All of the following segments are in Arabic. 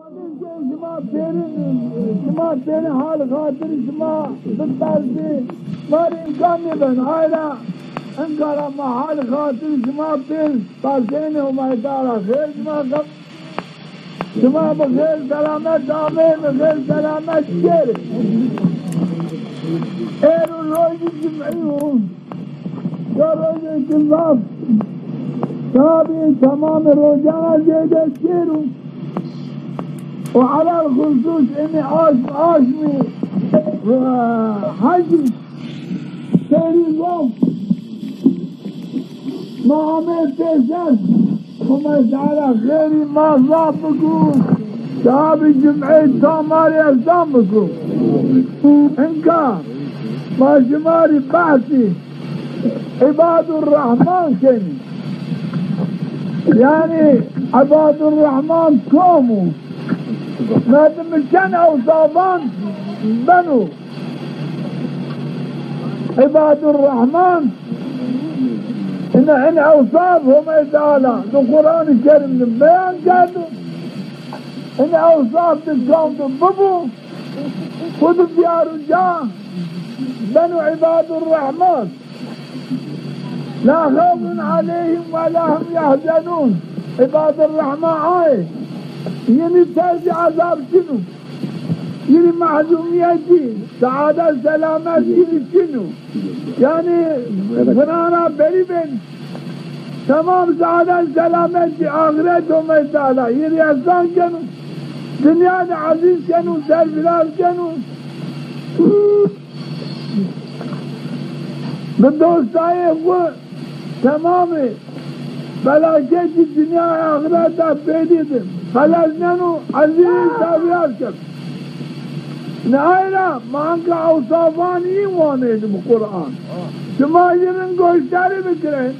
شما تیرین حال خاطر شما بترسی مار امکان نیبن آیلا انکارا ما حال خاطر شما تیر پرسین امیدارا خیر شما بخیر سلامت آمین بخیر سلامت شیر ایرو روزی جمعیون یا روزی کلاف صحابی تمام روزانا زیده شیرون وعلى الخصوص اني عاشمي حجم سيري الوقت ما عمل تيسر وما تعالى خيري ما صابكم صحابي جمعي تاماري أسامكم انكار ما جماري بحثي عباد الرحمن كني يعني عباد الرحمن كومو مادم كان أوصافان بنو عباد الرحمن إن أوصافهم تعالى القرآن الكريم بيان كادوا إن أوصاف تقوم ببو خذوا ديار جاء بنو عباد الرحمن لا خوف عليهم ولا هم يحزنون عباد الرحمن آيه یعنی ترج عذاب شنو یعنی معلومیتی سعادت سلامت یعنی شنو یعنی فرانا بری بین تمام سعادت سلامت آخرت و میتالا یعنی احسان کنو دنیا عزیز کنو سرفراز کنو به دوستای و تمام فلاکت دنیا آخرت بیدیدم خلصنانو عزیز تابعات کرد نهاینا مانکا اوصافان ایوانه بقرآن شما یرن گوشتاری بکرین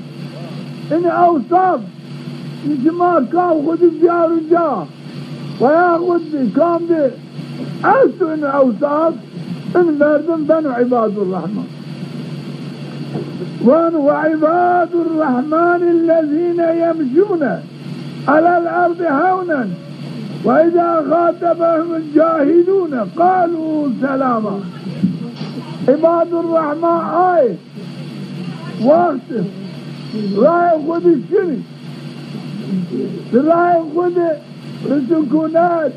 این اوصاف شما کام خود بیار جا و یا خود کام ده اصل این اوصاف این مردم بنو عباد الرحمن وعباد الرحمن الذين يمشون على الأرض هونا وإذا خاطبهم الجاهلون قالوا سلاما عباد الرحمن آية وقت رأي خود الشري رأي خود بسكونات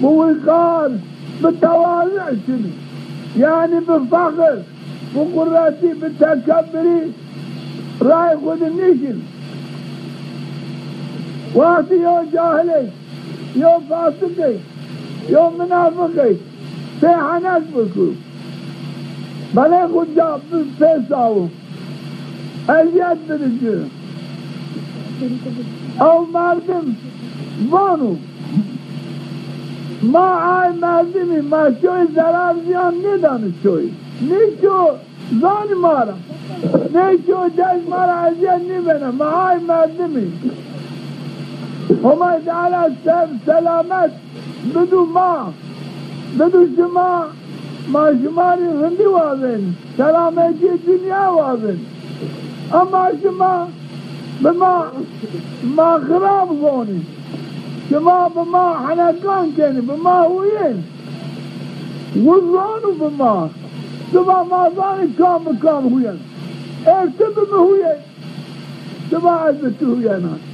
بوقار بالتواضع شري يعني بالفخر بقراتي بالتكبري رأي خود النشر وقتی یو جاهلی یو فاسقی یو منافقی پیحنک بکو بله خود جا پیساو الیت بدجو او مردم بانو ما آی مردمی ما شوی ضرر زیان ندانه شوی نیچو زان مارا نیچو دش مارا ازیان نبینه ما آی مردمی وما تعالى سلامت بدو ما بدو شما ما شماري غندي وابن سلامتي الدنيا وابن اما شما بما ما خراب غوني شما بما حنكان كني بما هوين وزانو بما شما ما ظاني كام بكام هوين ارتب بهوين شما عزبت هوينات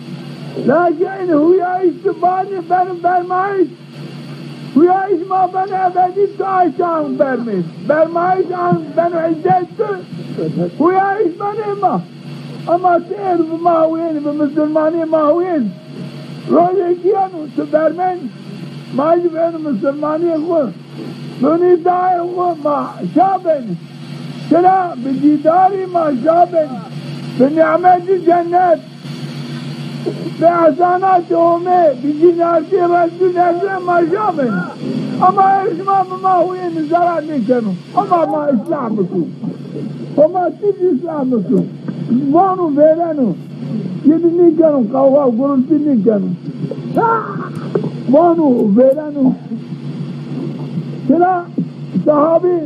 لكن هو يعيش تباني برمائش هو يعيش ما بني أبدي تعيش عن برميش برمائش عن بني عزيزته هو يعيش بني ما أما تير بما وين بمسلماني ما وين روجي كيانو تبرمين ما يجبين مسلماني هو بني داعي هو ما شابن كلا بجداري ما شابن بنعمة الجنات بأحسانات أمي بجناتي رجل أسلم ما شابن أما إسمام ما هو نزارات نكنو أما ما إسلامكو وما تيجي إسلامكو وانو فيرانو يدي نكنو قوة وقرلتي نكنو وانو فيرانو كلا صحابي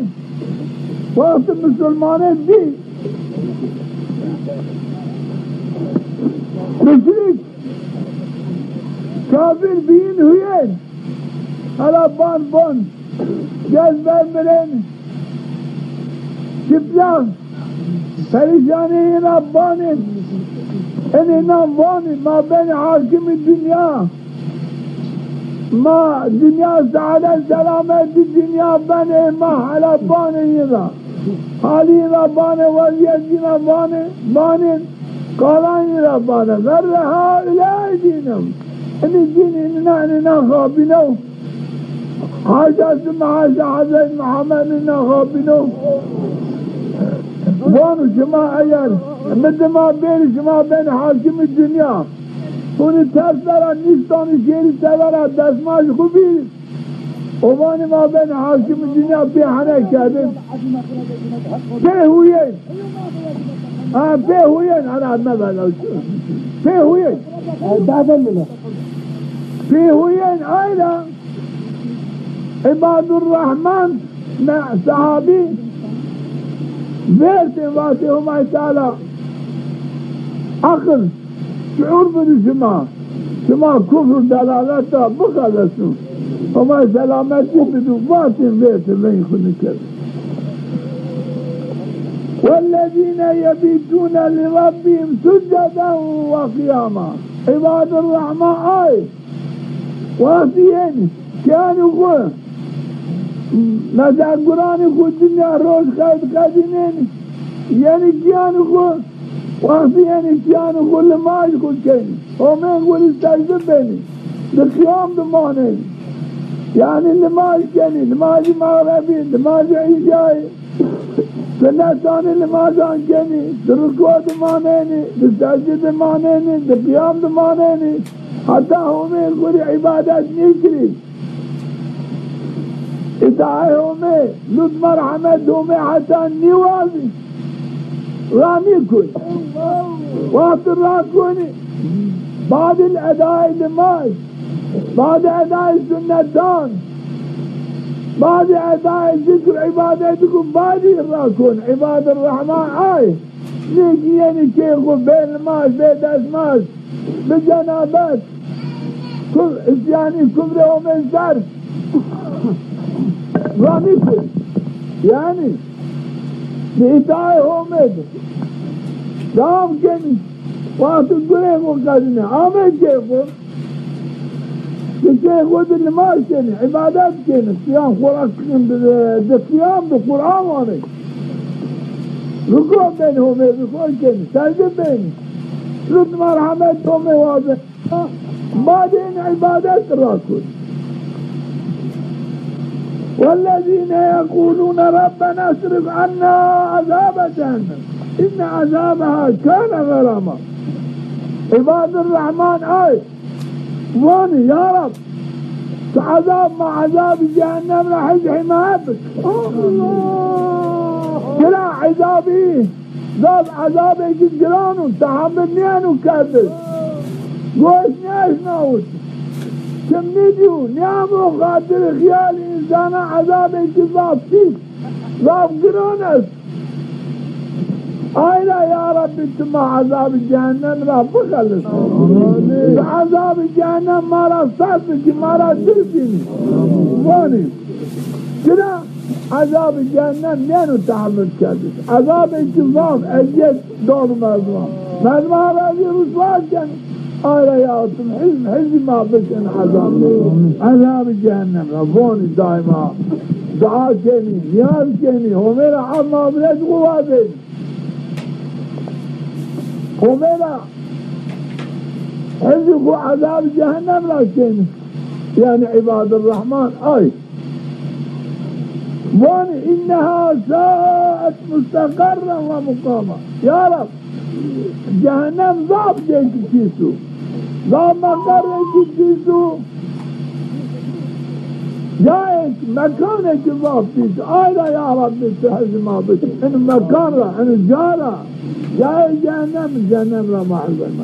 وقت مسلمانين دي مشرك کافر بین ہوئے هلا بان جذبه مرين شبلان پریشانی ربانی این ناموانی ما بین حاکم دنیا ما دنیا سعادت سلامت دنیا بین ما حالا بانی را حالی را بانی وزیتی را بانی قالانی را بانی غر هؤلاء دینم این دین ایننا خوابینو حاجات معاشا حضرت محمد ایننا خوابینو وانو شما اگر مثل ما بین شما بین حاکم دنیا اونی ترس دارن نیستانی شیری سوارا دستماش خوبی وانی ما بین حاکم دنیا بیحنه کردیم بیهویین بیهویین انا مبالا بیهویین بیهویین آیلا عباد الرحمن صحابی بيرتين واتهم تعالى عقل شعور بالجماع شما كفر دلالته بخلصوا وما سلامتي بدو واتهم بيرتين لن يخذ كذا والذين يبيتون لربهم سجدا وقياما عباد الرحمن واتين كانوا نظر قرآن خود دنیا روز خدینین یعنی کیان خود وقتی یعنی کیان خود لماج خود کنی اومین خود سجده بینی در قیام دمانین یعنی لماج کنی لماج مغربی لماج عیشای سنتان لماجان کنی در رکوع دمانینی در سجده دمانینی در قیام دمانینی حتی اومین خود عبادت نکری ادعاء میں لطف مرحمت میں حسن نیوازی رانی کن وقت را کنی بعد الاداء نماز بعد اداء سنتان بعد اداء ذکر عبادت کن بعد را کن عباد الرحمن نیکی یعنی کہ بے نماز بے دستماز بے جنابت یعنی کفر میں سر رانی کن یعنی بیتای حمد دام کنی وقت گره مقدمه آمد که خود که خود نماز کنی عبادت کنی قیام خوراک کنی در قیام در قرآن آنه رکوع بین حمد رکوع کنی سجده بین لطف مرحمت حمد واضح بعد این عبادت را کن والذين يقولون ربنا اصرف عنا عذاب جهنم إن عذابها كان غراما عباد الرحمن واني يا رب عذاب مع عذاب جهنم راح يجحي معك كلا عذابي ذاب عذابي جدرانو تحملنيانو كذب قوشني اشناوت كم نجو نعمو خاطر خيال إنسان عذاب انتظاب فيك ضاب قرونس آيلا يا رب انتما عذاب جهنم رب خلص عذاب جهنم مارا صرفك مارا ترسيني واني كنا عذاب جهنم نينو تحمل كذب عذاب انتظاب اجيت دور مزمان راضي رسوات جهنم آيلا يا أطم حزم ما بشن عذاب جهنم ربوني دائما دعا كيني نياز كيني هو میرا عما بلد قوادين هو میرا حزم عذاب جهنم لا كيني يعني عباد الرحمن واني إنها ساءت مستقرا ومقاما يا رب جهنم ضاب جيك كيسو ضاب مقر كيسو جايك مكانك ضاب كيسو آيلا يا رب بتحز ما بس إن مكان إن جارة جاي جهنم لا معلم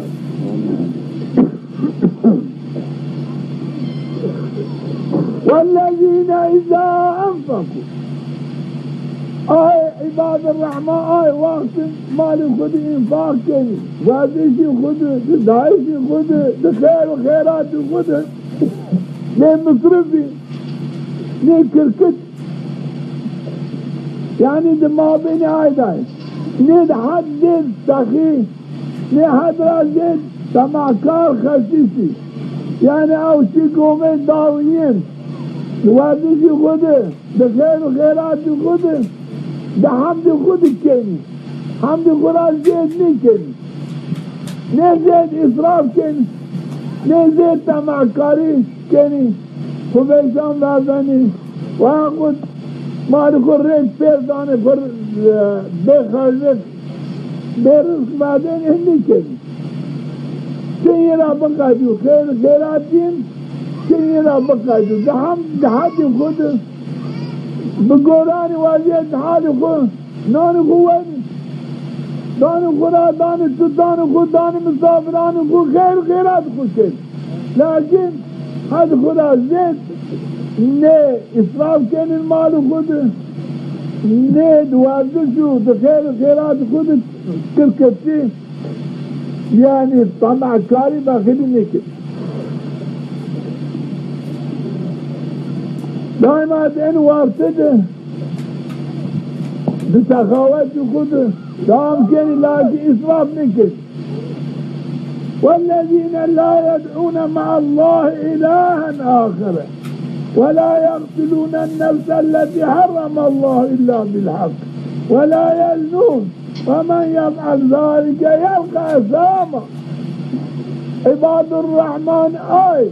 والذين إذا أنفقوا عباد الرحمن وقت مال خود انفاق کنی وزشی خود دعایشی خود خیر و خیرات خود یہ مصرفی نه کرکت یعنی دما بین آیدای نه حد دید سخی نه حد را دید تماکار خشیسی یعنی اوشی گومه داویین وردشی خوده ده خیر و خیرات خوده ده حمد خود کنی حمد خدا زید نکنی نه زید اصراف کنی نه زید تماکاری کنی خوبیشان دادنی و خود مال خود رنج پیردانه خود بخرجت برزق بعدين هني كذي كيرا بقادو خيراتين كيرا بقادو دهاتي خود بقولاني واجه دهاتي خود ناني خواني داني خدا داني تداني خود داني مسافراني خود خيرات خود كذي لكن هذا خدا زيت نه إسراف كان المال خود نه دوازدشو خیرات خود کرکتی یعنی طمعکاری داخلی نکن دائما این وارتده بسخاوت خود دام کنی لكن إسراف نکن والذين لا يدعون مع الله إلها آخر ولا يقتلون النفس التي حرم الله إلا بالحق ولا يزنون ومن يفعل ذلك يلقى أثاما عباد الرحمن آي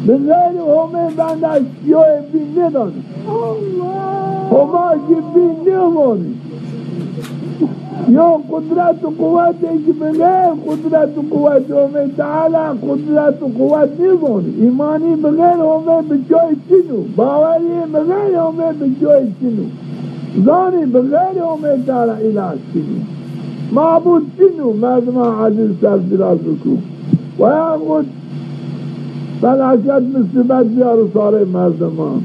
بغير هم بند اشياء بندن هما جبندن يوم قدرت و قوت بغیر قدرت و قوت اومد تعالی قدرت و قوت نیزونی ایمانی بغیر اومد بجای چینو باوری بغیر اومد بجای چینو زانی بغیر اومد تعالی الہ چینو معبود چینو مردمان عزیز سر دراز بکو و یاخود فلاکت مصیبت بیارو ساره مردمان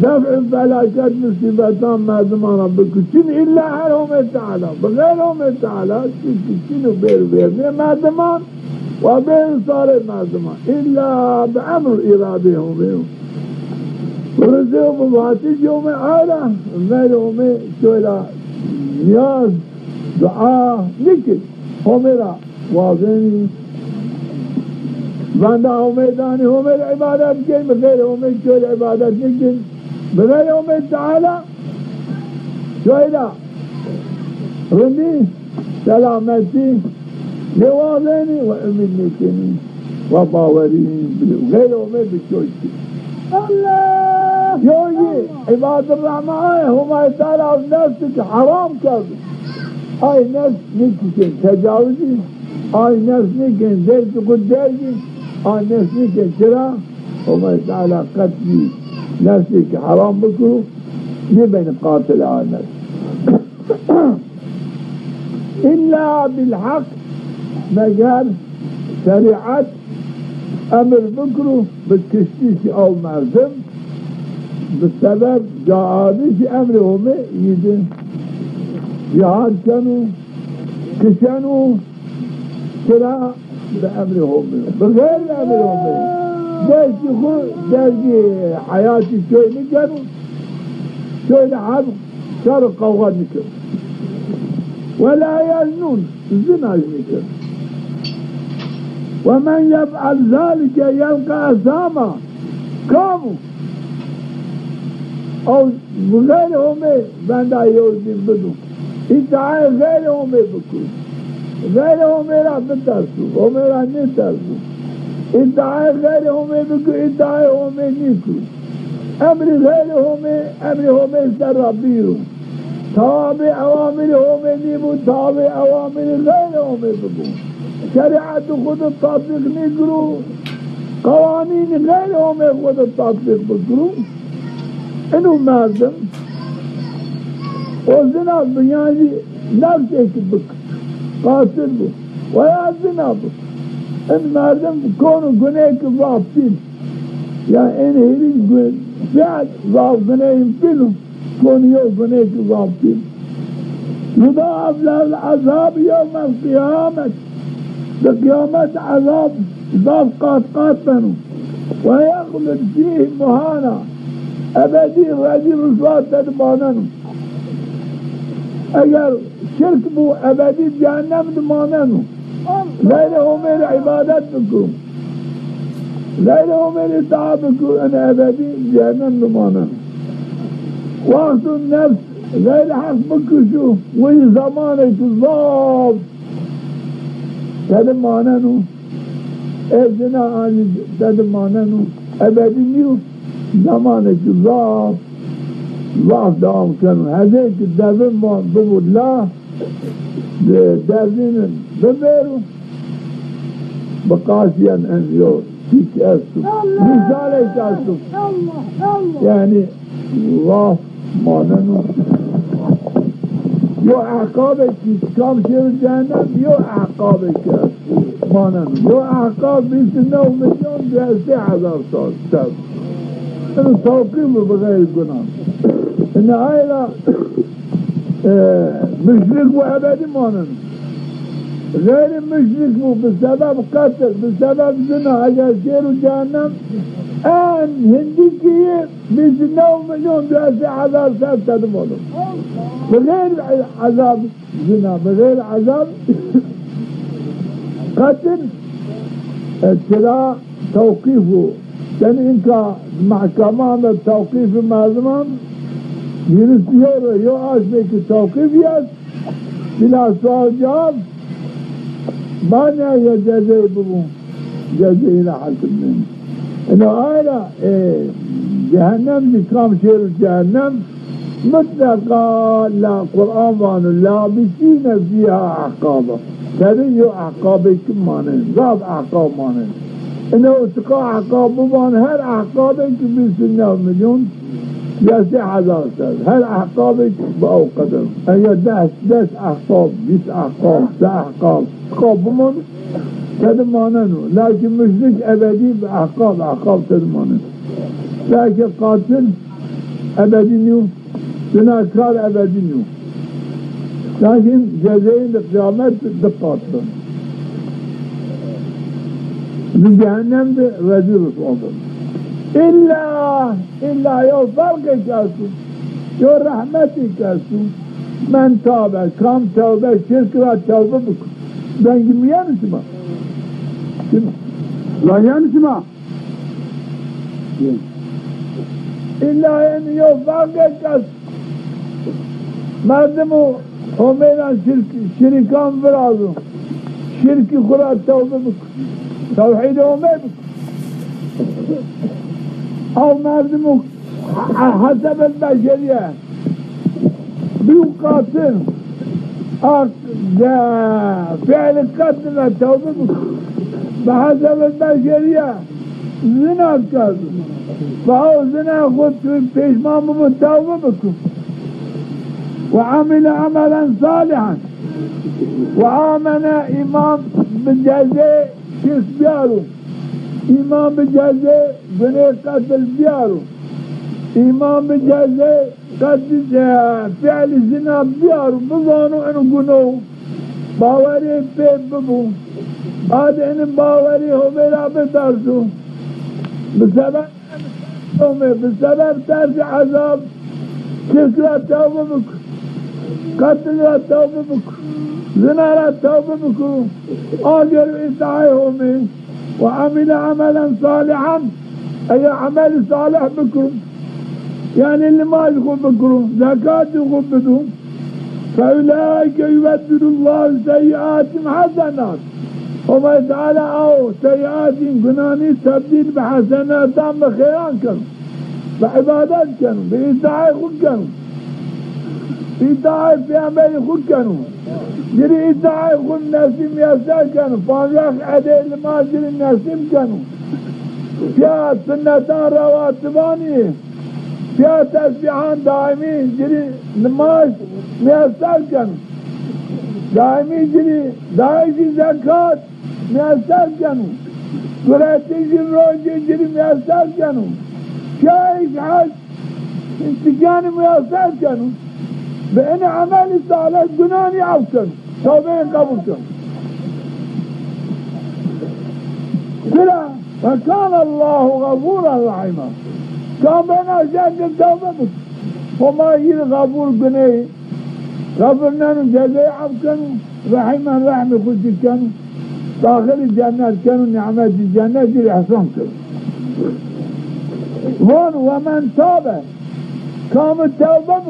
دفع فلاكات مصيبتان مردمان بكتين إلا عليهم تعالى بغيرهم تعالى كتين بير مردمان وبين صار مردمان إلا بأمر إرادهم ورزقهم بواتيج يوم عالة غيرهم شويلا نياز دعاء نكت همرا واضحني بندہ امیدانی ہمیں عبادت کی بغیر امید کوئی عبادت نہیں کی بغیر امید تعالی شویدہ رندی سلامتی نوازینی و امید نکنی و باورین غیر امید بچوئی کی اللہ یوگی عباد الرحمن ہمیں تعالی از نفس کی حرام کرد آئی نفس نکن تجاوزی آئی نفس نکن دیر تو خود دیگی آن نفسی کے چرا ہمیں تعالی قتلی نفسی کے حرام بکرو یہ بین قاتل آنس إلا بالحق مگر شریعت امر بکرو بکشتیش او مردم بسبب جعادش امر ہمیں یہ جہاد کنو کشنو چرا بأمرهم بغير أمرهم درجي حياتي شوي نكروا شوي لحظ شر قوغان نكروا ولا يزنون الزنا نكروا ومن يفعل ذلك يلقى أثاما كاموا أو بغيرهم بندا يوزن بدو إدعاء غيرهم بكو غير میرا بترسو وہ میرا نہیں ترسو ادعاء غیر ہمیں بکو ادعاء ہمیں نہیں کو امر غیر ہمیں سر ربیرو تابع اوامر ہمیں نیبو تابع اوامر غیر ہمیں بکو شریعت خود تطبیق نہیں کرو قوانین غیر ہمیں خود تطبیق بکرو انو مردم و زنا بیانی نفس ایک بکر قاتل بو ويا زنا بو ان مردم كونوا گناهك ضابطين يا ان هيري فعل ضاب گناههم فيلم كونوا يو گناهك ضابطين يضاعف له العذاب يوم القيامة بقيامة عذاب ضاب قات منه ويخلد فيه مهانا أبدي رجل رسوات تدمانن اگر شرك بو أبدي جهنم دمانن ليله من عبادت بكم ليله من اطاعت بكم أنا أبدي جهنم دمانن وقت النفس غير حق بكشو وي زمانك الضاب تدماننو ازنا عن تدماننو أبدي نيو زمانك الضاب ضعف دعام كانوا هذيك الدابين ما ضبوا الله دابين بميرو بقاسيا انزيور فيك أسو مثاليك أسو يعني الله ما ننو يو عقابك كام شير الجهنم يو عقابك ما ننو يو عقاب بيسنو مليون بهالسي عذاب صار انه توقيمه بغير الجنان ان عائلة مشرك وابدي ما ننو غير مشرك بسبب قتل بسبب زنا اجا شير الجهنم ان هنديكية بيسنو مليون بهالسي عذاب صار تدمونه بغير عذاب زنا بغير عذاب قتل ابتلاء توقيفه كان إنك محكمة التوقيف المازمان يرسيور يؤاش بك التوقيف يس بلا سؤال جواب مانع يجزي ببو جزي إلى حكم منه إنه آيلا جهنم بكام شير جهنم مطلقا لا قرآن وان لا بسين فيها عقابة تريو عقابة كمانين ذات عقاب مانين انه اتقاء عقاب وان هر عقابة بسنة مليون يسي حزار سر هر عقابة بأو قدر ايه دس عقاب بس عقاب سا عقاب عقاب بمان تدماننو لكن مشرك ابدي بعقاب تدمانن لكن قاتل ابدي نيو زناكار أبدي نيو لكن جزائين القيامات دقاطن من جهنم ده رجل صادر إلا يو فرق كاسو يو رحمتي كاسو من تابع كام توبة شرك را توبة بكم دنجي ميان سما لا ينسما إلا أن يو فرق كاسو مردمو همينا شركان برازو شركي خرا توبة بكم توحيد همي بكم أو مردمو حسب البشرية بيقاتل فعل القتل توبة بكم بحسب البشرية زنا كذا فهو زنا خد فيش ما توبة بكم وعمل عملا صالحا وآمن إمام بالجزاء كيس بيارو إمام بالجزاء بني قتل بيارو إمام بالجزاء قد فعل الزنا بيارو بظانوا انو قنو باوري بيب ببو بعد ان باوري هو بلا بدرسو بسبب ترك عذاب كيس لا توبة بكم قتل لا توبة بكم زنا لا توبة بكم آجر إسعائهم وعمل عملا صالحا أي عمل صالح بكم يعني اللي ما يقوم بكم زكاة يقوم بدهم فأولئك يبدل الله سيئات حسنات وما تعالى أو سيئات قناني تبديل بحسنات دام بخيران كانوا بعبادات كانوا بإسعاء خود كانوا إسعاء في عمل خود كانوا جري إسعاء خود ناسم يسار كانوا فانياخ عدي الماجر الناسم كانوا فيها سنتان رواتباني فيها تسبيحان دائمين جري نماز ميسار كانوا دائمين جري دائشي زكاة ميسار كانوا قرأتي روجي جري ميسار كانوا شايش حج انتقاني ميسار كانوا بأن عمالي صالح جناني عوكن توبين قبل كانوا كلا فكان الله غفورا رحيما كان بنا شاك التوبة وما يجي غفور بني غفرنا جزاء عبكنوا رحيما رحمة خد كانوا داخل الجنة كانوا نعمات الجنة دي الإحسان كانوا ومن تاب قام التوبة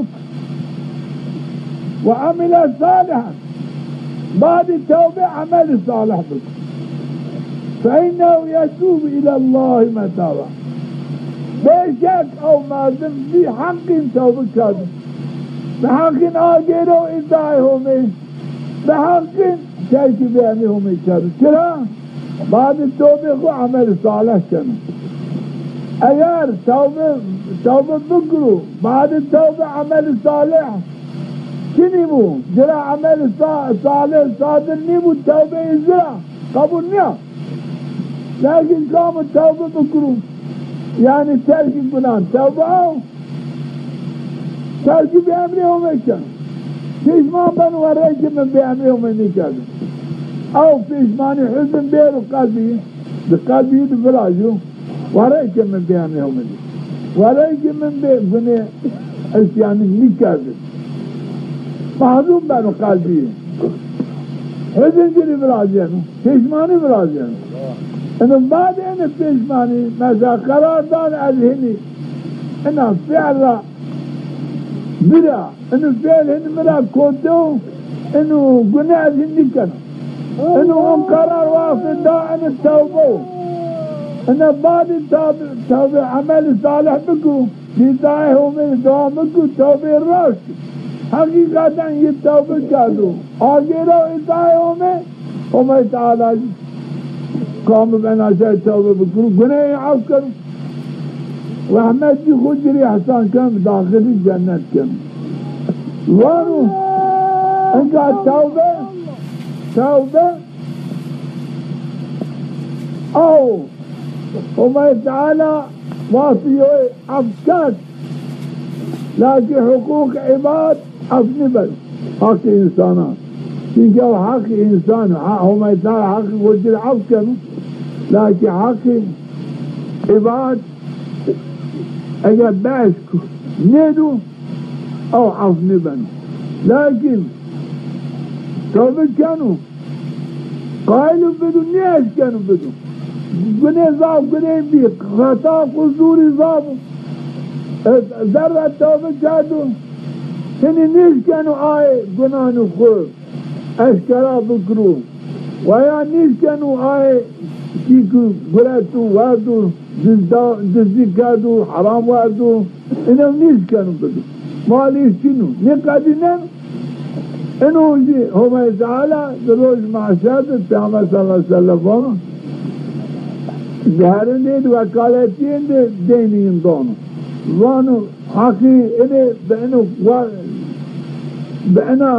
وعمل صالحا بعد التوبة عمل صالح بك فإنه يتوب إلى الله متابا بشك أو مازم في حق توبة كذب بحق آجروا إدائهم بحق شيء بيانهم كذب كلا بعد التوبة عمل صالح كانوا اگر توبه بکرو بعد التوبه عمل صالح چنی بو جرا عمل صالح صادر نی بو توبه ازرا قبول نیا لیکن کام توبه بکرو یعنی ترک گناه توبه او ترک به امری همه کن پیشمان بنواره که من به امری همه نکرد او پیشمانی حزن بیرو قلبی به قلبی دفراجو ورأيك من بيان يوم دي ورأيك من بني اسياني نكاذب معذوب بانو قلبي حزن جري براجيانو پیشماني براجيانو انو بعد ان پیشماني ماذا قرار دان اذهني انو فعلا برا انو فعل هن مرا كودو انو گناه ذهني كانو انو هم قرار وافد دا ان التوبو أنا بعد توبة عمل صالح بكو بداية من دعا بكو توبة الرشد حقيقة يتوبة كادو آجيرو إداية من وما تعالى قام بنا شيء توبة بكو گناه عف کرو وأحمد جي خجري حسان كم داخل الجنة كم وانو انقا توبة أو وما تعالى واصيه أفكاد لكن حقوق عباد أفنبل حق إنسانات كيف حق إنسان وما تعالى حق وجل أفكاد لكن حق عباد أجا باشك ندو أو أفنبل لكن توبة كانوا قائلوا بدو نيش كانوا بدو گناه ضعف گناه بی خطا قصور ضعف ذره توبه کردو سنی نیست کنو آئے گناه نو خور اشکرا بکرو ویا نیست کنو آئے چیکو گراتو وردو دزدی کردو حرام وردو اینو نیست کنو بدو مالیش چینو نقدی نم اینو جی همه تعالی دروج معشد پیامبر صلی اللہ علیہ وسلم ظاهرين دي وكالتين دي دينين دونو وانو حقي إني بأنا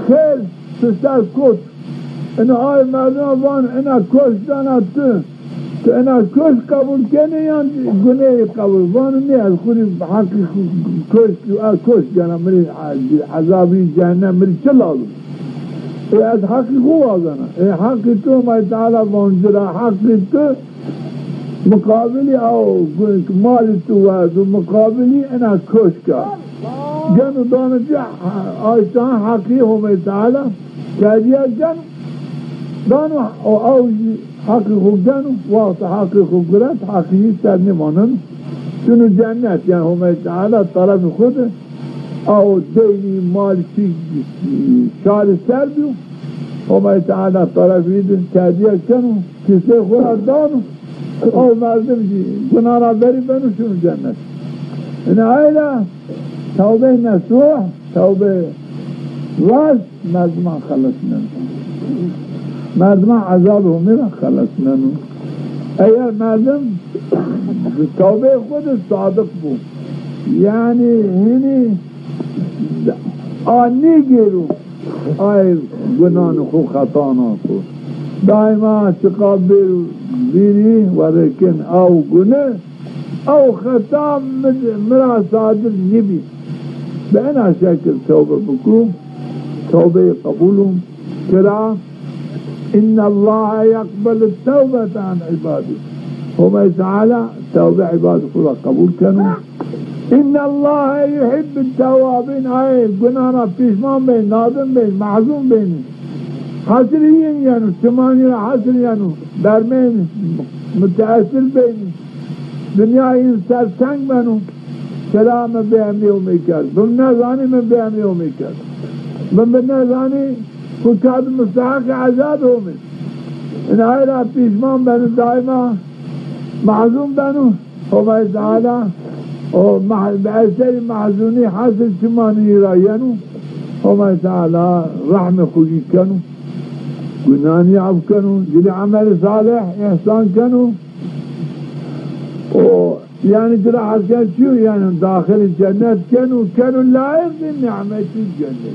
خير تستاذ كوت إنه هاي مردم وانو إنا كوش دانا تو إنا كوش قبول كيني يعني قناي قبول وانو نيه الخوري حقي كوش جانا مري عذابي جانا مري چلالو إيه حقي هو أغانا إيه حقي تو ما يتعالى وانجرا حقي تو مقابلي او مال تواد ومقابلي انا كوشكا جنو دون جا آيتان حقيهم تعالى كاديا جنو دانو او حقيقو جنو واسط حقيقو قرات حقيقي سرني مانن شنو جنات يعني هم تعالى طرف خود او ديني مال شال سربيو هم تعالى طرف يدن كاديا جنو كسي خورا دانو او مردم جي گناه بری بنو شنو جنت این عائله توبه نسوح توبه راس مردمان خلص منو مردمان عذابه میرن خلص منو اگر مردم توبه خود صادق بود یعنی هنی آنی گیرو آی گناه خو خطا نکو دائما چقاب بیری ولكن او گناه او خطا مرا صادر نبي بأنا شكل توبة بكم توبة قبولهم كرا إن الله يقبل التوبة عن عباده هم تعالى توبة عباد الله قبول كانوا إن الله يحب التوابين أي قنانا بيشمان بين نادم بين معزوم بين حسرين يعني ثمانية حسر يعني درمين متأثر بين دنيا إنسان سنگ بنو سلام بأمري وميكال بمنا زاني من بأمري وميكال بمنا زاني فكاد مستحق عذابهم إن هاي بيشمان بنو دائما معزوم بنو هم تعالى بأسر معزوني حاصل ثمانية رايانو هم تعالى رحمة خوشي كانوا قناني عب كانوا جري عمل صالح إحسان كانوا يعني ترى حسن شو يعني داخل الجنة كانوا لائق نعمة الجنة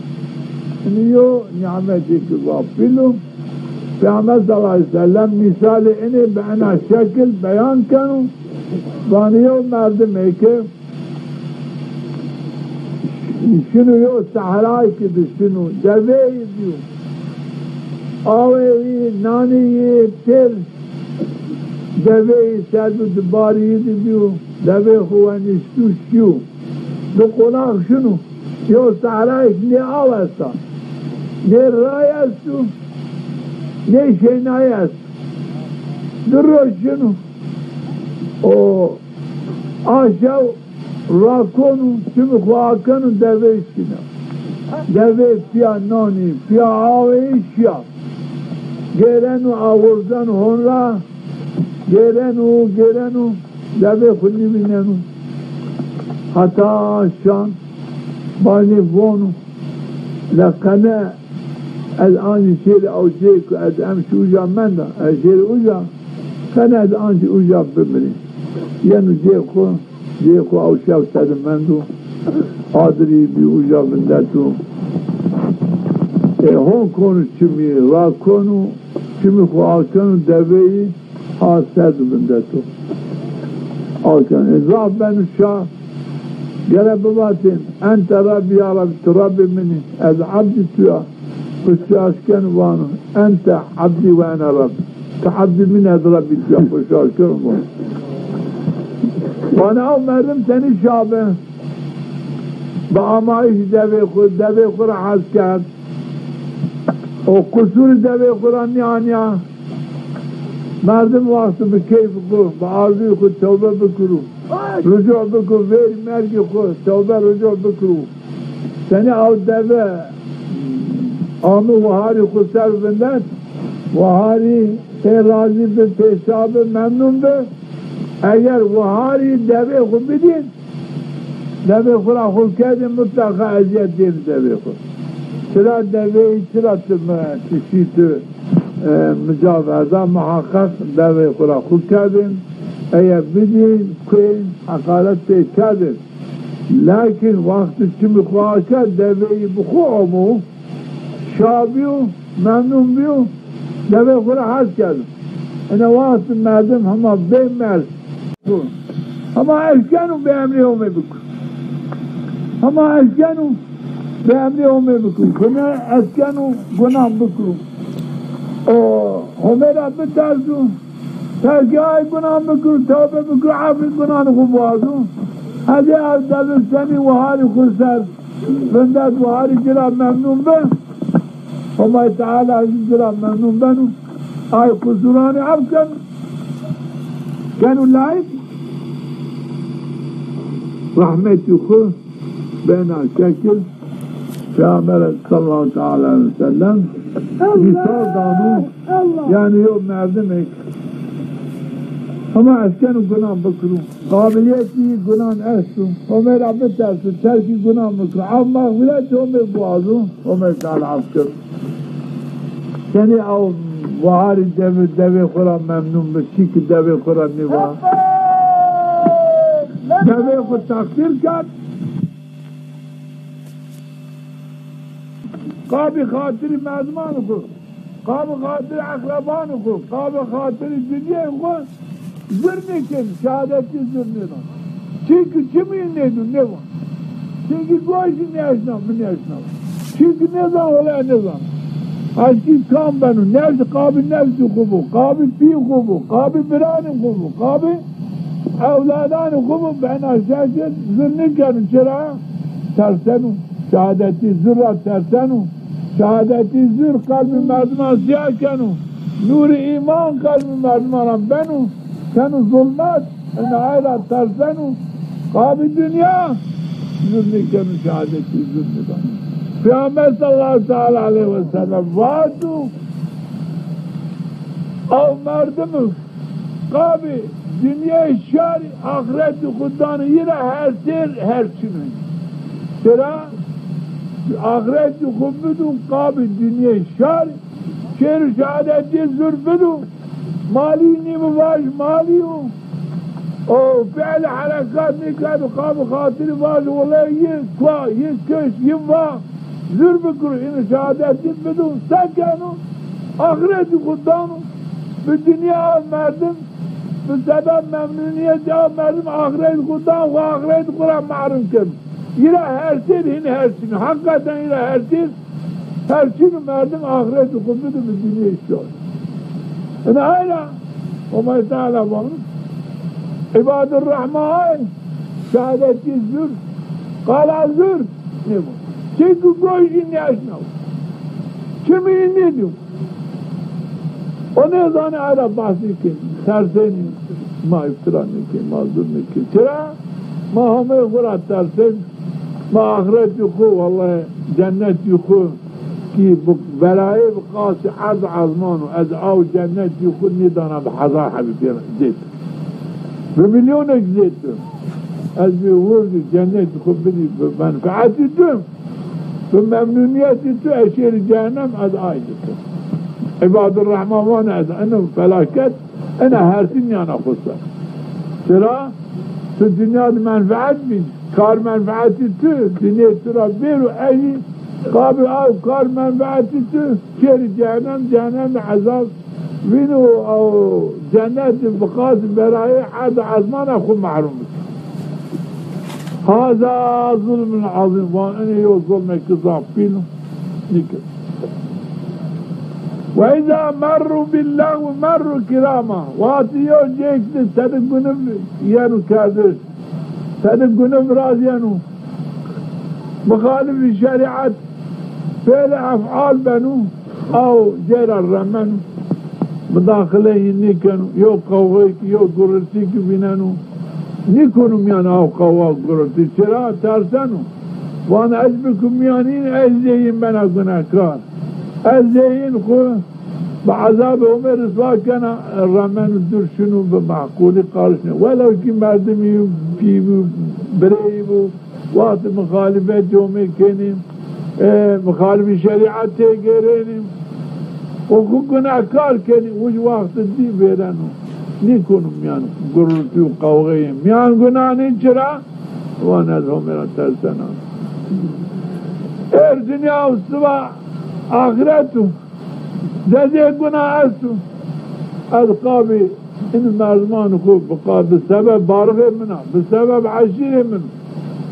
إنه نعمة كبابلو پیغمبر صلی اللہ علیہ وسلم مثال انہیں بنا شکل بیان کروں وانیو مردم ہے کہ شنو یو صحرائی کی شنو دوی دیو آوی نانی یہ تیر دوی سرد دباری دیو دوی خوانشتو شیو دو قناق شنو یو صحرائی نی آوستا نی رای استو نی شینای است درو شنو آشاو راکنو چم خواکنو دوی شنا دوی پیا نانی پیا آوی شیا گرنو آوردن هون را گرنو دوی خونی بیننو حتی شان بانی وونو لکنه الان شیر اوجه که از امش اوجا منده شیر اوجا کنه از آنش اوجا بمری یعنی جه خو اوشه و سد مندو آدری بی اوجا بنده تو هون کنو چمی را کنو چمی خو آکنو دوی ها سد بنده تو آکن اضاف بنو شاه گره بباتین انت ربی یا رب تربی منی از عبد تویا خشاش كان وانا انت عبدي وانا رب كعبدي من هذا ربي تويا خشاش كان وانا وانا او مرم تاني شابه بآمائش دوي خور حاز كان وقصور دوي خوراني آنيا مردم واسطه بكيف خور بآرزوی خود توبه بکرو رجوع بکرو ویر مرگی خود توبه رجوع بکرو تاني او دوي آمو وهاری خود سر بندن وهاری راضی به پیشاب ممنون به اگر وهاری دوی خود بدین دوی خود خود کردین مطلقه عذیت دین دوی خود چرا دوی چرا تشیط مجاوزه محقق دوی خود کردین اگر بدین کوین حقالت پیش کردین لیکن وقت چی میخواه کرد دوی بخوامو شابیو ممنون بیو دوی خود حس کردم انا واسط مردم همه بین مرد همه اشکنو به امری همه بکن همه اشکنو به امری همه بکن کنه اشکنو گناه بکن همه را بترسو ترکی های گناه بکن توبه بکن عفل گناه خوب بازو هدی از دلستانی وحاری خود سر بندت وحاری جرا ممنون به وما تعالى عزيز جلال ممنون بنو آي قصراني عب كانوا لايك رحمتي خو بين شكل شامل صلى الله تعالى عليه وسلم مثال دانو يعني يوم معظمك هما اسكنوا قنام بكرو قابليتي قنام اسو هما ربط اسو تركي قنام بكرو عب مغفلت هما بوازو هما تعالى عبكر یعنی او وحاری دوی خورا ممنون بشی که دوی خورا نیوا دوی خود تقدیر کرد قابل خاطر مردمان خود قابل خاطر اقربان خود قابل خاطر دنیا خود زر نکن شهادتی زر نیدن چیکو چمی نیدن نیوان چیکو گوشی نیشنم من نیشنم چیکو نیزن ولی نیزن هاشي كام بنو نفس قابل نفس خوبو قابل في خوبو قابل بران خوبو قابل أولادان خوبو بنا شاشد زرني كانوا شرع ترسنوا شهادتي زر ترسنوا شهادتي زر قلب مردمان سياه كانوا نور إيمان قلب مردمان بنو كانوا ظلمات إن عائلة ترسنوا قابل دنيا زرني كانوا شهادتي زر بنو پیامبر صلی الله تعالی علیه و سلم وادو او مردم قابل dünya şari ahireti kudanı yine her çinin. Sıra ahireti kubbidun kabil dünya şari şer şehadeti zürfidun mali nimuvaj mali o fiil harekat nikadu kabil hatiri vaz olay yekva yekköş yemva zürfükür in şehadeti bidun sakenu ahireti kudanı bu dünya merdim بسبب ممنونیت یا مردم آخرت خدا و آخرت قرآن معروم کرد ایره هر چیز این هر چیز حقیقتا ایره هر چیز مردم آخرت خود بدون دنیا شد این ایره وما تعالی بانو عباد الرحمن شهادتی زر قال زر نمو چه که گوشی نیاشنو چه میری نیدو o ne zane Arap bahsi ki terseni ma iftira ki ma zulme ki çera ma hame kurat tersen ma ahiret yuku vallahi cennet yuku ki bu belayı bukası az azmanu az av cennet yuku nidana bihazar habibi zeyt ve milyon ek zeytü az bir vurdu cennet yuku bidi menfaati tüm ve memnuniyeti tü eşeri cehennem az aydıtı عباد الرحمن وانا انا فلاكت انا هرسين انا خصة ترى في الدنيا منفعت من كار منفعتي تو دنيا ترى بيرو اي قابل او كار منفعتي تو كير جهنم عذاب وينو او جنات بقاس براي حد عزمان اخو محروم هذا ظلم عظيم وانا يو ظلم كذاب فينو نكر وإذا مروا بالله مروا كراما واتيو جيك تدق قنب يانو كادر تدق قنب رازيانو مخالف الشريعة فعل أفعال بنو أو جير الرمانو مداخلين نيكانو يو قوغيك يو قررتيك بنانو نيكونو ميان أو قوغ قررتي شراء تارسانو وانا أجبكم ميانين أجزيين بنا قناكار الزين خو بعذاب عمر رسوا كان الرحمن الدر شنو بمعقول قارشنا ولو كي مردمي في بريبو وقت مخالفات جومي كاني مخالف شريعة تيجريني وكو كنا كار كاني وج وقت دي بيرانو نيكونو ميان قررتي وقوغيين ميان قنانين شرا وانا عمر تلسنا الدنيا والسبا آخرتو جزي گناه استو از قابي إن المرزمان خوب بقى بسبب بارغ منه بسبب عشير منه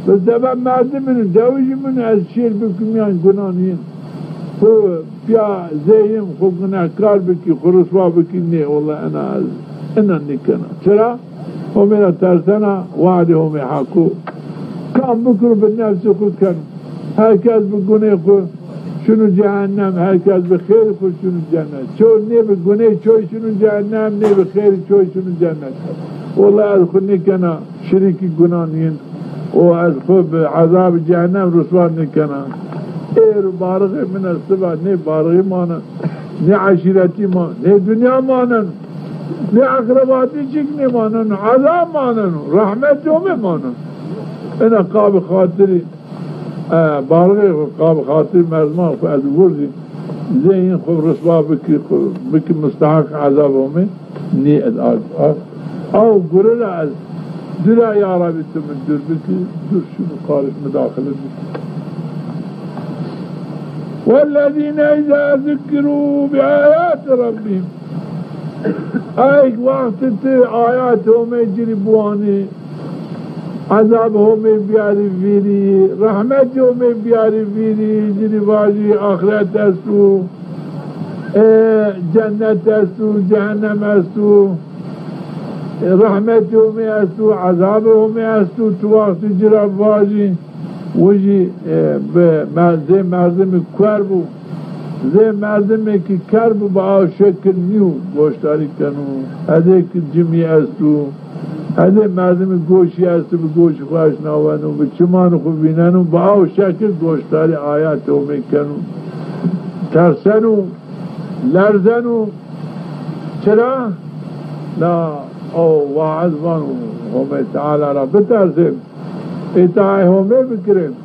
بسبب مردم منه دوج منه از شير بكم يعني گناهين خو بيا زيهم خو گناه كار بكي خرسوا بكي نه والله أنا نكنا چرا ومن ترسنا وعدهم يحقو كان بكر بالنفس خود كان هكذا بگناه خو شنو جهنم herkes بخير خود شنو cennet çoğu ne bir güney çoğu şunun cehennem ne bir خير çoğu şunun cennet والله از خود نکنه شریکی گناه نین و از خود عذاب جهنم رسوا نکنه ایر بارغی من الصبح نه بارغی مانن نه عشیرتی مانن نه دنیا مانن نه اقرباتی چکنی مانن عذاب مانن رحمت جومه مانن اینا قاب خاطری بارغي قاب خاطر مرزمان فأز ورزي زين خب رسوا بك مستحق عذابهم ني أو قرر از دلا يا ربي من دور بك دور شنو قارش مداخل بك والذين إذا ذكروا بآيات ربهم أي وقت آياتهم يجري بواني عذابهم بیاری ویری رحمتهم بیاری ویری جنی واجی آخرت استو جنت است و جهنم است و رحمت اومی است و عذاب اومی است و تو وقت جرا واجی وجی به مردم کربو زي مردمي كي كرب بقى شكل نيو گوشتاری کنو هده که جمعی استو هده مردم گوشی استو به گوش خواهش نوانو به چمان خوب بیننو بقى شکل گوشتاری آیات رو میکنو ترسنو لرزنو چرا؟ لا او وعظوانو همه تعالی را بترسیم اطاعه همه بکریم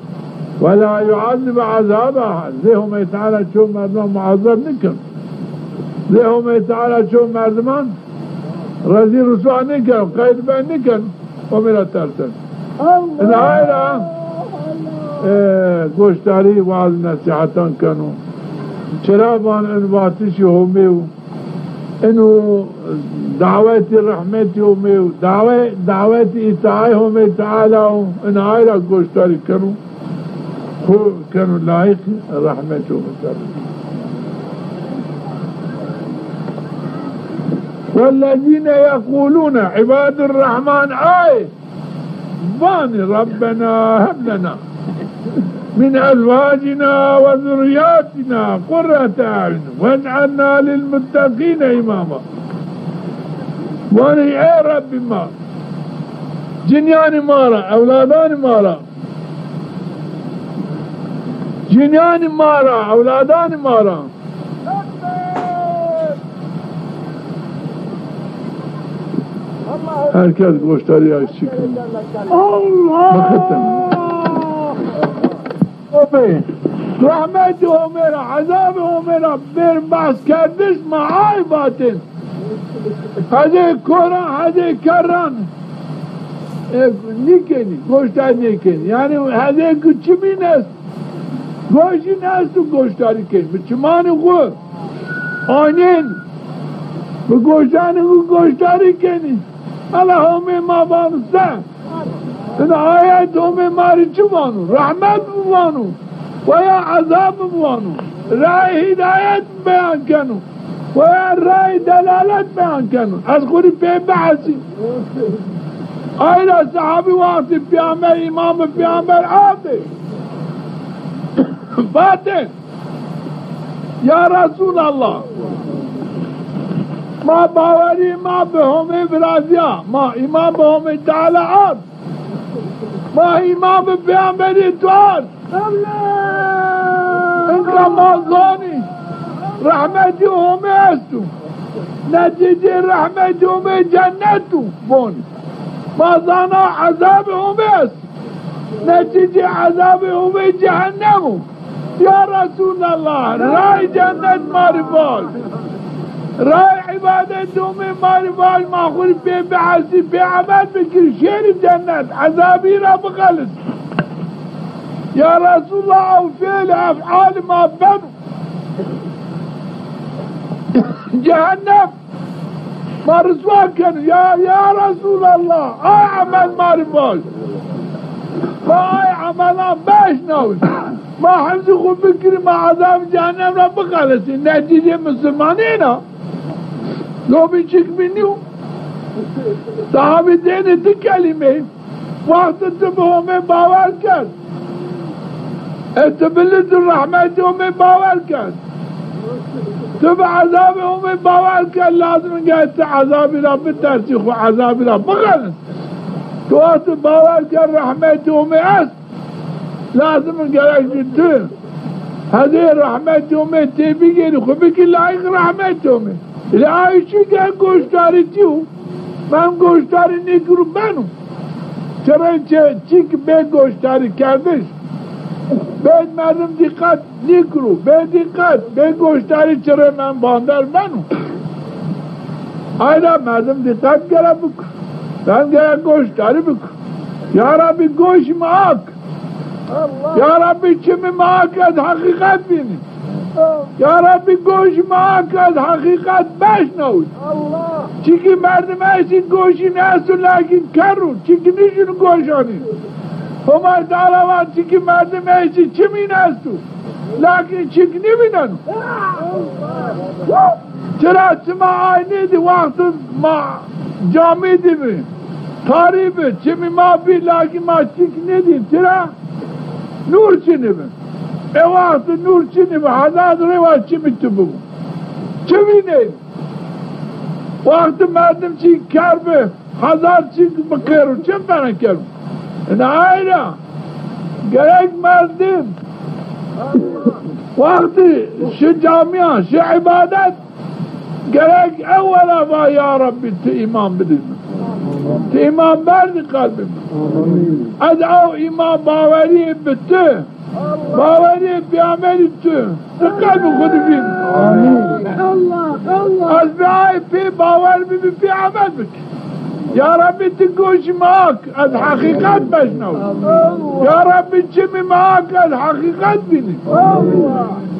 ولا يعذب عذابها زيهم تعالى شو مردمان معذب نكن زيهم تعالى شو مردمان رزي رسوع نكن قيد بين نكن ومن الترسل العائلة گوشتاری وعظ نصیحتان کنو چرابان انواتشی همیو انو دعوت رحمت همیو دعوت اطاعه همی تعالی ان عائلة گوشتاری کنو كانوا لائق رحمته والذين يقولون عباد الرحمن بان ربنا هب لنا من أزواجنا وذرياتنا قرة أعين واجعلنا للمتقين إماما واني اي ربي ما جنيان مارا أولادان مارا جنيان مارا اولادان مارا هرکس گوشتاری از چی کنه الله رحمت عمر عذاب عمر بر بحث کردش معای باطن هده کورا هده کران نیکنی گوشتار نیکنی یعنی هده کچی بین است گوشی نست و گوشتاری کنی به چمان خود آنین به گوشتانی خود گوشتاری کنی الله همه ما بانسته این آیت همه ماری چه بانو رحمت بوانو و یا عذاب بوانو رای هدایت بیان کنو و یا رای دلالت بیان کنو از خودی پی بحثی آیت صحابی وقتی پیامبر امام پیامبر آده باطن یا رسول الله ما باوری ما به همه برازیا ما ایمان به همه تعالیات ما ایمان به پیامبری توار انکا ما زانی رحمتی همه استو نتیجه رحمتی همه جنتو بونی ما زانا عذاب همه است نتیجه عذاب همه جهنمو یا رسول الله رای جنت ماری بال رای عبادت همه ماری بال ما خوری پی بحثی پی عمل بکری شیر جنت عذابی را بغلط یا رسول الله او فعل افعال ما بنو جهنم ما رسوا کنو یا رسول الله آی عمل ماری بال ما آی عملان بشنوز ما حمزی خوب بکری ما عذاب جهنم را بغلطی نتیجه مسلمانی نا لو بی چک بینیو صحابی دینی تی کلمه وقت تو به همه باور کرد اتبلت الرحمت همه باور کرد تو به عذاب همه باور کرد لازم که ات عذابی را بترسی خو عذابی را بغلط تو وقت باور کرد رحمت همه است لازم گرش تو هذه رحمت همه تی بگیری خو بگی لایق رحمت همه لایشی که گوشتاری تیو من گوشتاری نگرو بنو چرا چی که به گوشتاری کردش باید مردم دقت نگرو به دقت به گوشتاری چرا من باندر بنو آیدا مردم دقت گره بکن من گره گوشتاری بکن یا ربی گوش معاک یا ربی چمی معاک از حقیقت بینی یا ربی گوش معاک از حقیقت بشنوید چی که مردم ایسی گوشی نیستو لیکن کرو چی که نیشون گوشانی همه دعوات چی که مردم ایسی چمی نیستو لكن چکنی بینن چرا چما آینی دی وقت ما جامی دی بی تاری بی چمی ما بی لكن ما چکنی دی چرا نور چنی بی ای وقت نور چنی بی حضرت روا چمی تو بگو چمی نیم وقت مردم چی کر بی حضرت چی بکرو چم برن کرو این آینا گرک مردم وقتی شو جامعه شو عبادت گرک اولا با یا ربی تو ایمان بدیم تو ایمان بردی قلبیم از او ایمان باوری بته باوری بیامری تو قلب خود بیم از بیایی پی باور بی پی عمل بک یا ربی تو گوش ماک از حقیقت بشنو یا ربی چمی ماک از حقیقت بینی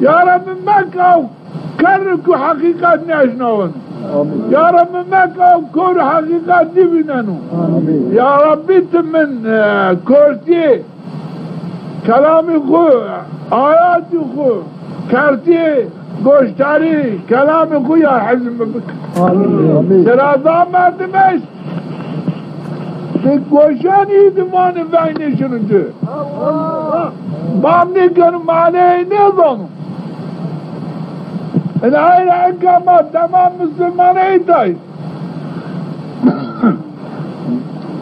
یا ربی مکاو کرکو حقیقت نشنون یا ربی مکاو کور حقیقت نبیننو یا ربی تو من کرتی کلامی خو آیاتی خو کرتی گوشتاری کلامی خو یا حزم بک سرازا مردمش گوشانی دمان بینشون ده بام نکنو معنی نیزانو این این اقامات تمام مسلمان ایتای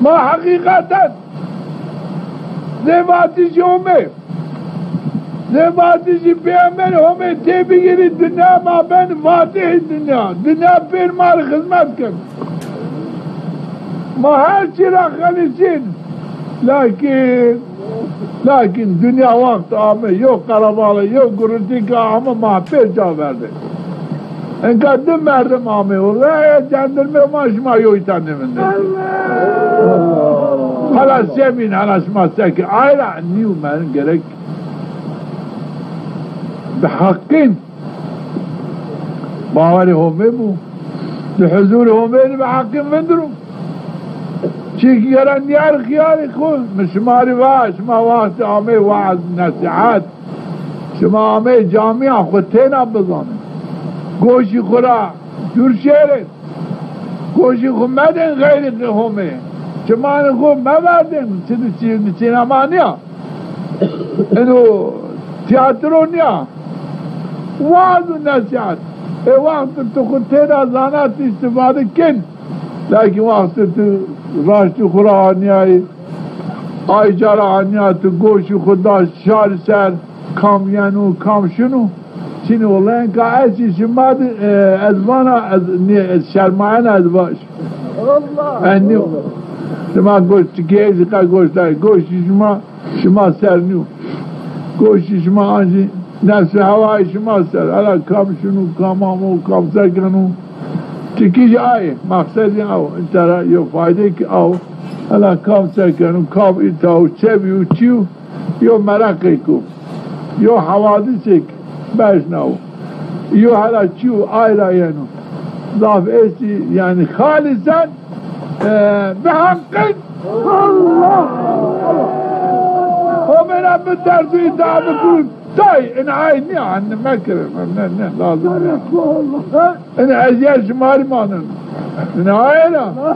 ما حقیقتا زیباتیشی پیامبر همه تی بگیری دنیا ما بین فاتح دنیا پیر مال خدمت کن ما هر چی را خلیصین لیکن دنیا وقت آمه یو قرباله یو گرزی که آمه ما پیر جا برده انگاه دو مردم آمه والله جندرمه ما شما یویتن نمینده حالا سمین حالا شما سکر آیلا نیو من گرک بحقین باوری همه بو لحضور همه بحقین بندرو چیکی گرن نیار خیالی خود شماری شما وقت آمه وعظ نصیحت شما آمه جامعه خود تینا بزانه گوشی خورا دور شیرن گوشی خود مدن غیر همه شما خود مبردن سینما نیا اینو تیاترو نیا وعظ نصیحت ای وقت تو خود تینا زانت استفاده کن لیکن وقت تو راشت خورا آنیایی آی جارا آنیا تو گوشی خدا شار سر کام ینو کام شنو چینی والله اینکه ایسی شما ازوانا از شرمایان ازواش انیو شما گوشت گیزی که گوشت داری گوشی شما سر نیو گوشی شما آنجی نفس هوای شما سر حالا کام شنو کام آمو کام سر کنو چکیش آئے مقصد آو انترا یو فائدے کی آو حالا کام سکنو کام ایتاو چیو چیو یو مرقی کو یو حوادث بشنو یو حالا چیو آئلا ینو ضاف ایسی یعنی خالصا بحق الله ومن بترزي دعوة طيب انا عايني عن مكرم نه لازم انا عايزيها شمالي مانا انا عاينة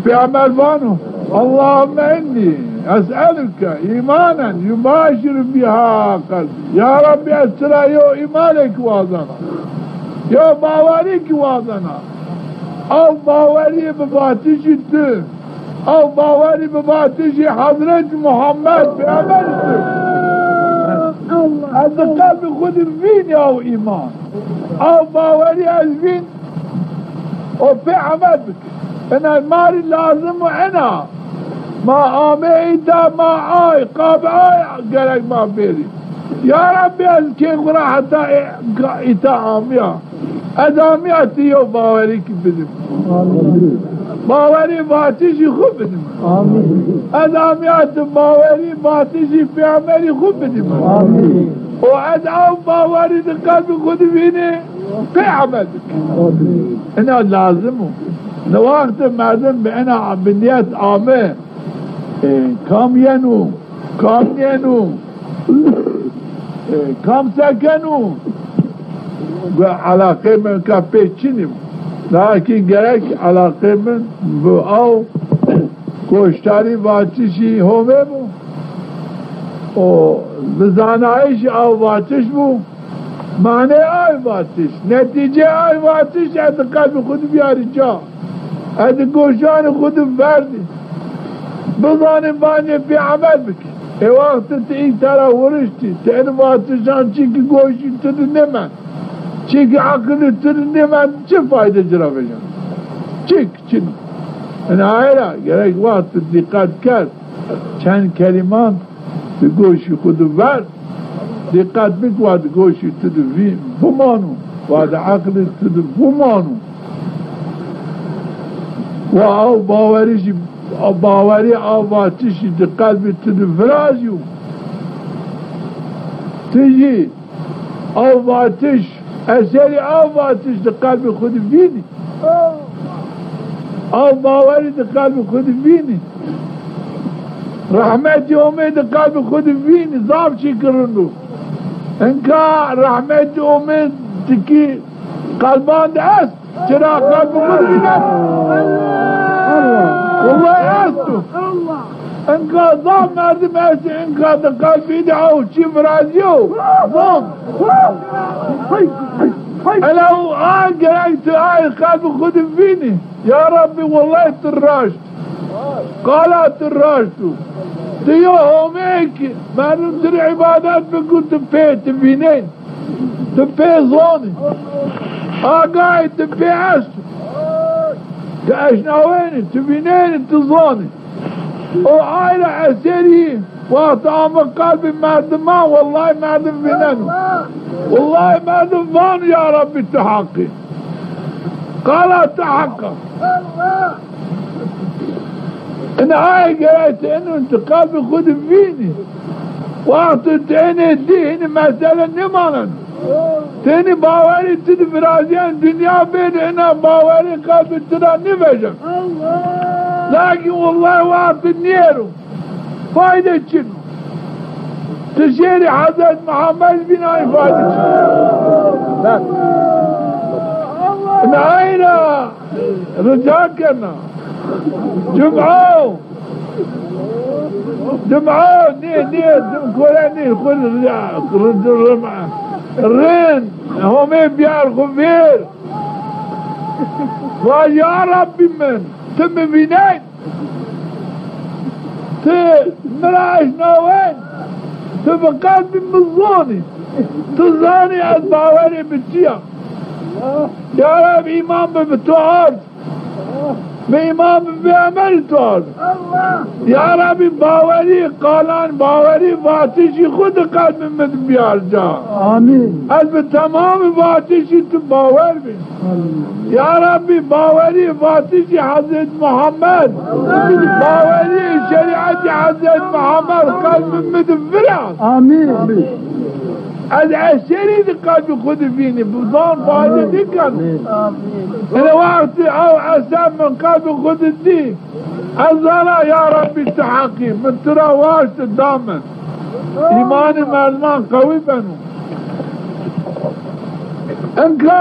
بيعمل بانو اللهم اني اسألك ايمانا يباشر بها قلبي يا ربي اسرى يو ايمانك واضنا يو باوريك واضنا او باوري بباتش الدين او باوری به باتشی حضرت محمد پیامبر از قلب خود بین او ایمان او باوری از بین او پیامبر بکن انا ماری لازم و انا ما آمه ایتا ما آی قاب آی گرک ما بیری یا ربی از که قرآن حتی ایتا آمیا از آمیاتی یو باوری کی بدیم باوری باتشی خوب بدیم ادامیات باوری باتشی پیامبری خوب بدیم و ادعو باوری قلب خود بینه پیامبر اینا لازمه وقت مردم به اینا بنیت آمه کامینو كم نينو كم سكنو علاقه من كابيتشينم لكن جرك علاقه من او كوشتاري واتشي همه بو او بزانایش او واتش بو معنی آی واتش نتیجه آی واتش اد قلب خود بیاری جا اد گوشان خود بردی بزانه بانی بی عمل بکن ای وقت این طرح ورشتی تین واتشان چی که گوشی تد نمن چی که عقل تد نمن چه فایده جرا بجن چی انا آیرا گرک وقت دقت کرد چند کلمات به گوشی خود برد دقت بکواد گوشی تد بمانو واد عقل تد بمانو و او باوریشی باوری آواتشی دقت تد فرازیو تیجی آواتش اثری آواتش دقت خود بینی او باوری دقت خود بینی رحمتی امید قلب خود بینی ضاب چی کرنو انکا رحمتی امید تکی قلبان است چرا قلب خود بینی والله استو انکا ضاب مردم است انکا دا قلبی دعو چی فرازیو ضاب الو گرکت قلب خود بینی یا ربی والله تراشت قالت الراشد ديو هميك ما نمتر عبادات بقول تبي تبينين تبي ظوني قاعد تبي عسو كأشناويني تبينين تظوني وعائلة عسيري وطعم قلبي مردمان والله مردم بينانو والله مردمان يا ربي تحقي قالت تحقق انا قرأت انه انت قلبي خود فيني وقت تاني دين مثلا نمانا تاني باوري تد فرازيان دنيا بين انا باوري قلبي ترى نفجر لكن والله وقت النيرو فايدة شنو تشيري حضرت محمد بن اي فايدة شنو انا رجاكنا جمعوا نيه كولاني كل الرمعة الرين هم بيعرفوا بير ويا ربي من تم بينين مراجنا وين تبقى قلبي مظوني تظاني الباوري بالجيا يا رب إمام بتوعد بإمام بعمل طول يا ربي باوري قالان باوري باتشي خود قلب من بيار جا آمين قلب تمام باتشي تباور بي يا ربي باوري باتشي حضرت محمد باوري شريعة حضرت محمد قلب من فرع آمين العشري دي قلب خود فيني بظن فايدة دي كان انا وقت او عسام من قلب خود الدين الزلا يا ربي التحقي من ترى واشت الدامن ايمان المال قوي بنو انك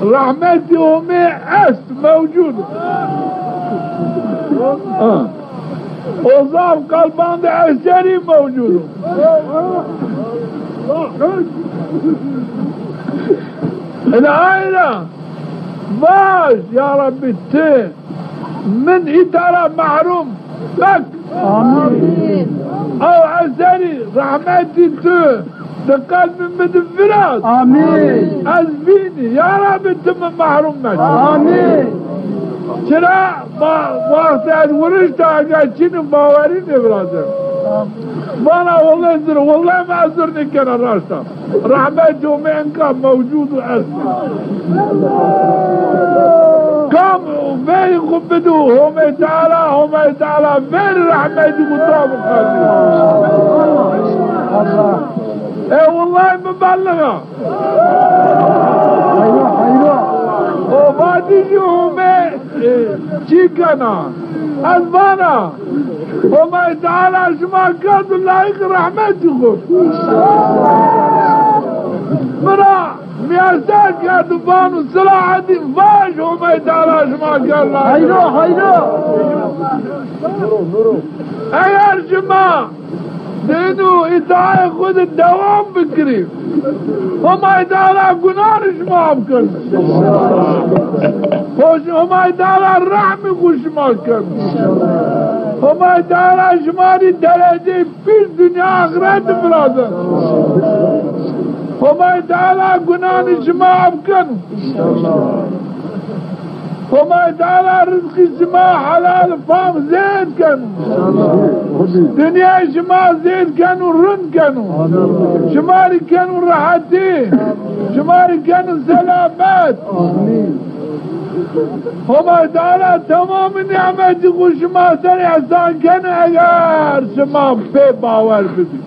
رحمتي امي است موجود وظام قلبان دي عشري موجود العائلة باش يا ربي التين من إدارة محروم لك آمين أو عزاني رحمتي التين تقال من مدفرات آمين أزبيني يا ربي تم محروم مش آمين شرع وقت ورشت عجاشين باورين برادر وانا والله انزر والله ما ازرني كان الراشدة رحمته منك موجود واسمه كم فين قبدوه هم تعالى فين رحمته مطابق ايه والله مبلغة ايوه وبعد يجيهم چی کنا از بانا همه تعالی شما کرد لایق رحمت خود مرا میاسته کرد بانو صلاح الدین واش همه تعالی شما کرد لایق اگر شما دینو اطاعت خود دوام بکریم همه تعالی گناهش معاف کرد همه تعالی رحم خود شما کرد همه تعالی شماری درجه پیش دنیا آخرت برادر همه تعالی گناهش معاف کرد همه تعالی رزق شما حلال فام زید کنو دنیا شما زید کنو رند کنو شماری کنو راحتی شماری کنو سلامت همه تعالی تمام نعمت خود شما سر احسان کنو اگر شما پی باور بدید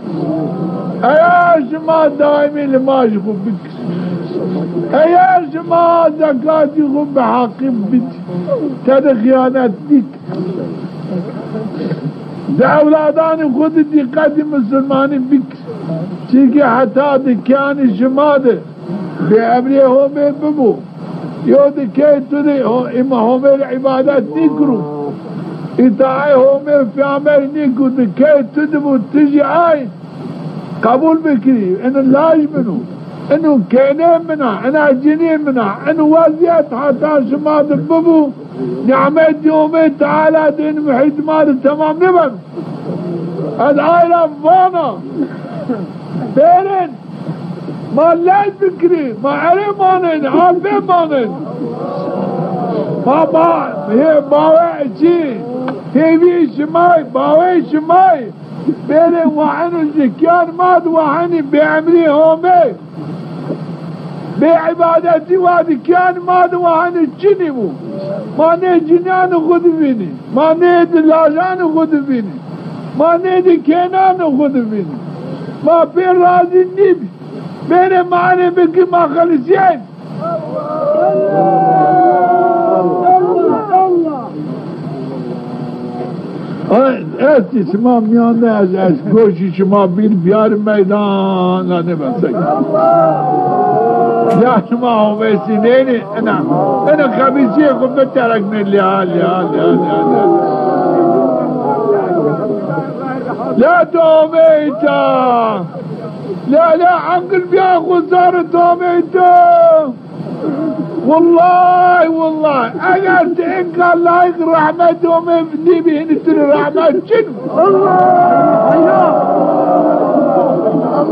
اگر شما دائمی نماز خود بکشید اگر شما زکاتی خود به حقی بدید تر خیانت دید در اولادان خود دقت مسلمانی بکر چیکه حتی دکان شما ده به امری همه ببو یا دکه تو ده همه عبادت نکرو اطاعه همه فعمل نکرو دکه تو ده بود تجی آی قبول بکری انو لاج منو انو کینه منا انا جنی منا انو وضعیت حتی شما ده ببو نعمت يومي تعالى دين محيط مال تمام نبن الآيل أفضانا بيرن ما لاج بكري ما علي مانين عالبي مانين ما هي باوي چي هي بي شماي باوي شماي بيرن وعنو جكيان ماد وعني بعمري هومي بعبادتي وادي كان ماد وعني جنبو ما نه جنان خود بینی ما نه دلاجان خود بینی ما نه دکنان خود بینی ما پیر راضی نیبی میره معنی بکی ما خلصین ایتی شما میانده از گوشی شما بیار میدان نبسک یا شما همیسی نینی انا خبیسی خود بترکنی لیال لا تومیتا لا عنقل بیا خود زار تومیتا والله اگر تنقى الله رحمته من نبي نتر رحمت جنو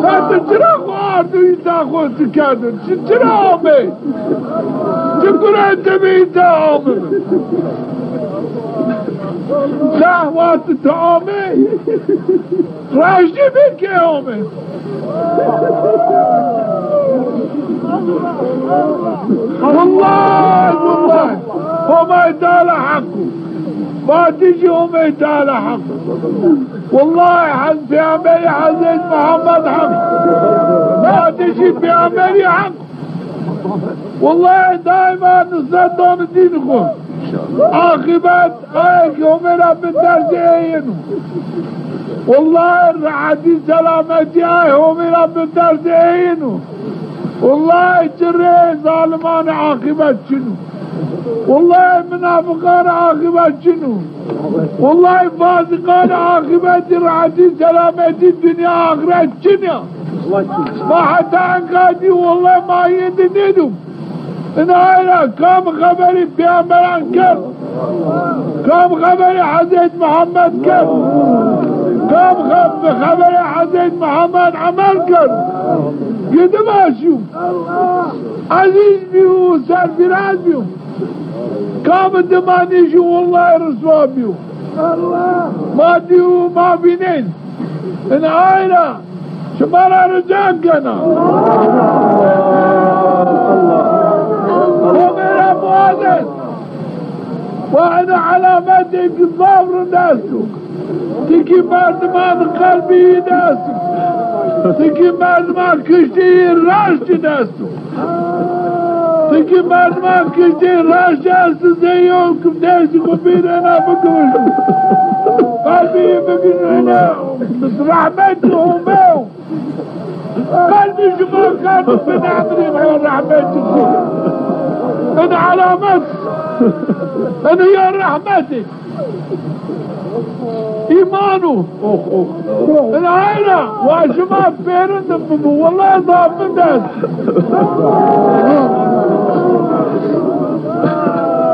لا تجرى غاردو يتاخذ تكادر تجرى عمي تقول انت بيتا عمي لا واتت عمي راجي بك يا عمي والله وما يتالى حقه ما تجي وما يتالى حقه والله حد في عملي حزيز محمد حق ما تجي في عملي حق والله دائما نصدم دينكم عاقبات ايك ومن بالدرجين والله الرعادي سلامتي اي ومن بالدرجين والله جري ظالمان عاقبت شنو والله منافقان عاقبت شنو والله فاسقان عاقبت رعدي سلامتي الدنيا آخرت شنو ما حتى عنقادي والله ما يندنيدهم ان هايلا كم خبري بيامران كم كم خبري حزيد محمد كم خبري حزيد محمد عمل كم قدم اشوف عزيز بيو سرفراز بيو كام الدماني شو والله رسوا بيو ما ديو ما بينين ان عائلة شمارا رجاق كنا وميرا موازن وانا علاماتي كفافر ناسو تكي مردمان قلبي ناسو تكي مردمان كشتي راش ناسو Çünkü merman kişi raşası zeyyonkum dersi kubirena bugün. Kalbi bugün öyle rahmetuhum ev. Kalbi şuma kalbi ben amrim ala rahmetuhum. أنا علامات أنا يا رحمتك إيمانه العائلة وشباب بيرن والله ضاب الناس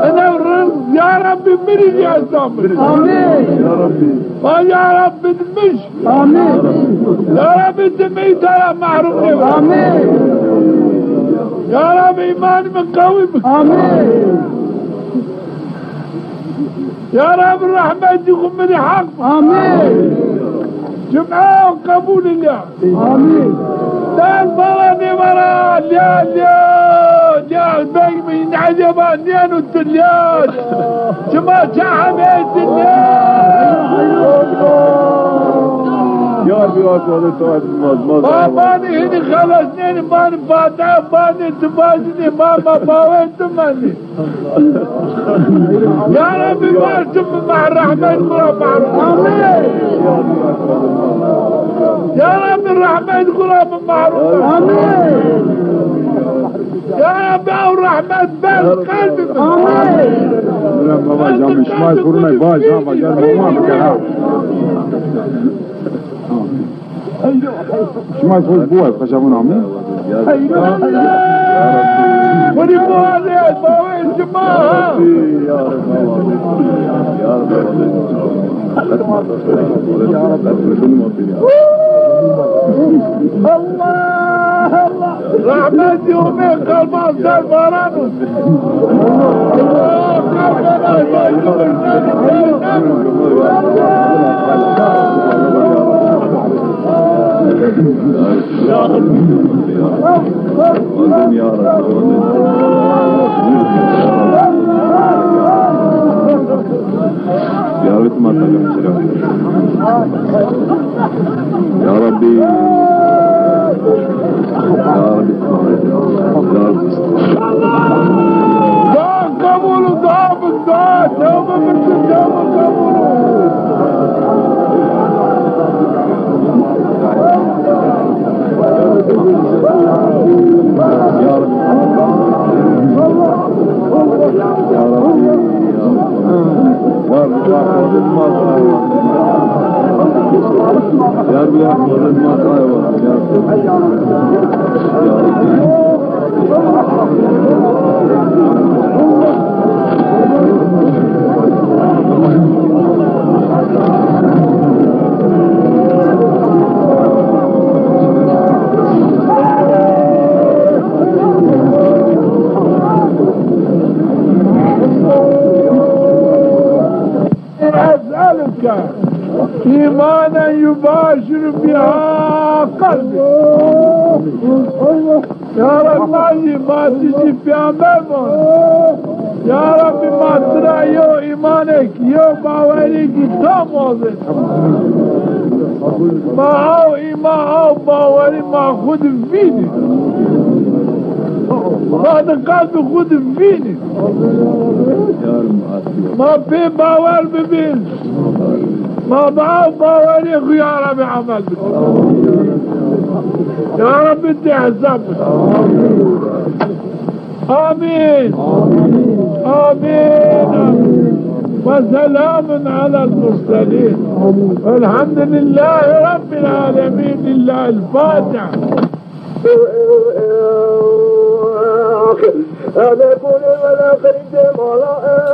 أنا يا ربي مريد يا صابر آمين يا ربي يا ربي دمش آمين يا ربي دمي ترى معروف آمين يا رب إيمان من قوي آمين يا رب الرحمة تكون من حق آمين جمعة وقبول الله آمين دان فراني مرا يا الباقي من عجبان يا نتليان جمعة شعبيت يا ربي واكبر التوحيد ماني هني خلصني ماني فاتح ماني تبازني ماما باوين تماني يا ربي بارتم مع الرحمن قراب آمين يا ربي الرحمن قراب معروف آمين يا ربي او الرحمن بس قلبي آمين بابا جام مش ما يكونوا باج ما جام ما بكره شما يفوز بوه خشبون عمي ودي بوالي باوين جماعة يا رب يا رب الله الله رحمة يومي قلبان سال بارانو يا رب ما تقدر يا ربي دعا قبول دعا بالدعا توبة بالتجابة قبول يا رب يا رب يا أسألك إيمانا يباشر بها قلبي يا رب ما تجي في أمامه يا رب ما ترى يو إيمانك يو باوريك تاموزن ما هو إيمان أو باوري ما خد فيني هذا قلب خد فيني ما في باور ببين ما معه باور يا رب عمل يا رب انت حسابك آمين آمين وسلام على المرسلين والحمد لله رب العالمين لله الفاتح هذا كل والآخر مولانا